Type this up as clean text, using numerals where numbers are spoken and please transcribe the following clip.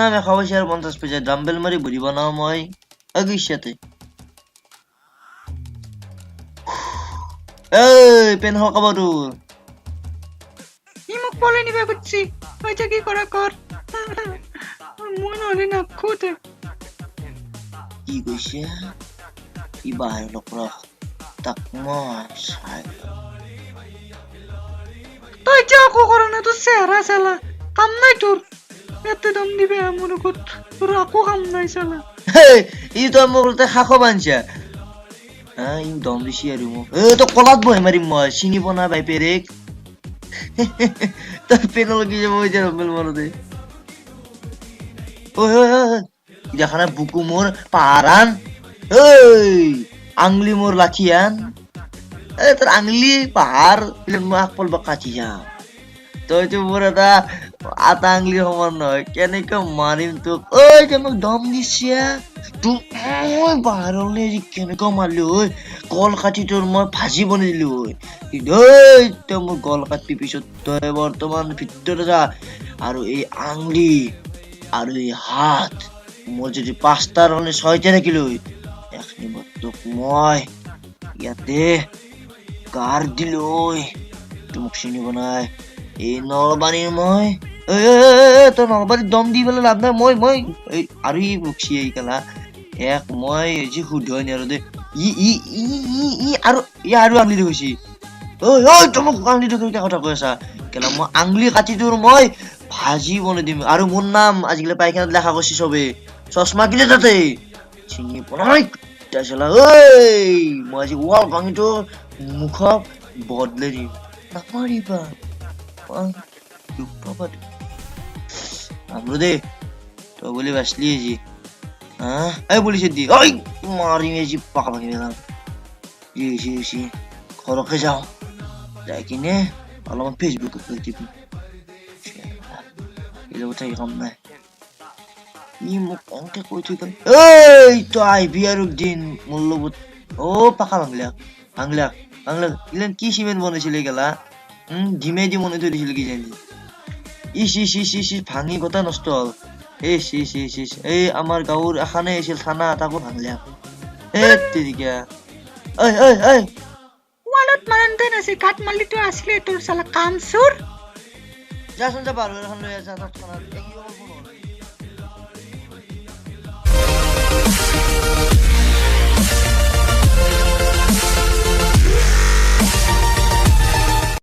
নাম 150 পইচা ডাম্বেল মাৰি ভৰি বনাও মই আগিছাতে এই পেন হকাব তোৰ ই মোক পলাই নিবা খুজিছি এতিয়া কি কৰা কৰ মই নহলে নাখোতে কি কৈছে ই বাহিৰ নকৰা তাক মই চাই তই এতিয়া আকৌ কৰা নাই তোৰ চেহেৰা চালা কাম নাই তোৰ ইয়াতে দম দিবে মোৰ লগত তোৰ আকৌ কাম নাই চালা ই তই মোক শাখো বান্ধছা ই দম দিছি আৰু মোক তই কলাত বহে মাৰিম মই চিনি পোৱা বাই পেৰেক তই পেনলৈকে যাব এতিয়া ৰম্বেল মাৰোতে দেখা নাই বুকু মোৰ পাহাৰান আঙুলি মোৰ লাঠিয়ান তোৰ আঙুলি পাহাৰ মই আকপল বা কাটি যাম তইতো মোৰ এটা আটা আঙুলি সমান নহয় কেনেকে মাৰিম তোক তই মোক দম দিছা তোক মই পাহাৰলৈ কেনেকে মাৰিলো কল কাটি তোৰ মই ভাজি বনাই দিলো তই মোৰ গল কাটি পিছত তই বৰ্তমান ভিতৰত যা আৰু এই আঙুলি আৰু এই হাত মোৰ যদি 5টা নহলে 6টা থাকিলো এখনি তোক মই ইয়াতে গাৰ দিলো মোক চিনি বনাই এই নলবাৰীৰ মই তই নলবাৰীত দম দি পেলাই লাভ নাই মই আৰু ই বকছি এই কেলা মই যি শুদ্ধ হয় আৰু দে আৰু আঙুলি দেখুছি তই মোক আঙুলি দেখি কথা কৈ আছা কেলা মই আঙুলি কাটি তোৰ মই ভাজি বনাই দিম আৰু মোৰ নাম আজিকালি পাইখানাত লেখা কৰিছি চবে চশমা কিনে তাতে চিনি পোৱা চলা মই আজি ৱাল ভাঙি তোৰ মুখক বদলে দিম নাপাৰিবা দুখ পাবা আমলো দে তই বুলি বাচলি আজি এই পুলিচে দি মাৰিম আজি পাকা ভাঙি পেলাম ঘৰকে যাওঁ যাই কিনে অলপমান ফেচবুকত টিপিম এইবিলাক থাকি কাম নাই ই মোক অংকে কৈ থৈ গ'ল তই আহিবি আৰু দিন মোৰ লগত পাকা ভাঙলাক ইলেন কি চিমেণ্ট বনাইছিলে গেলা ডিমে দি বনাই থৈ দিছিল কি জানি ইচ ভাঙি গোটা নষ্ট হল এই আমাৰ গাঁৱৰ এখানে আছিল থানা তাকো ভাঙলাক তেৰিকা ৱালত মাৰন্তে নাছে কাট মালি তো আসলে তোৰ সালা কাম চুৰ যাচোন যা বাৰো এখন লৈ আছা তৎক্ষণাত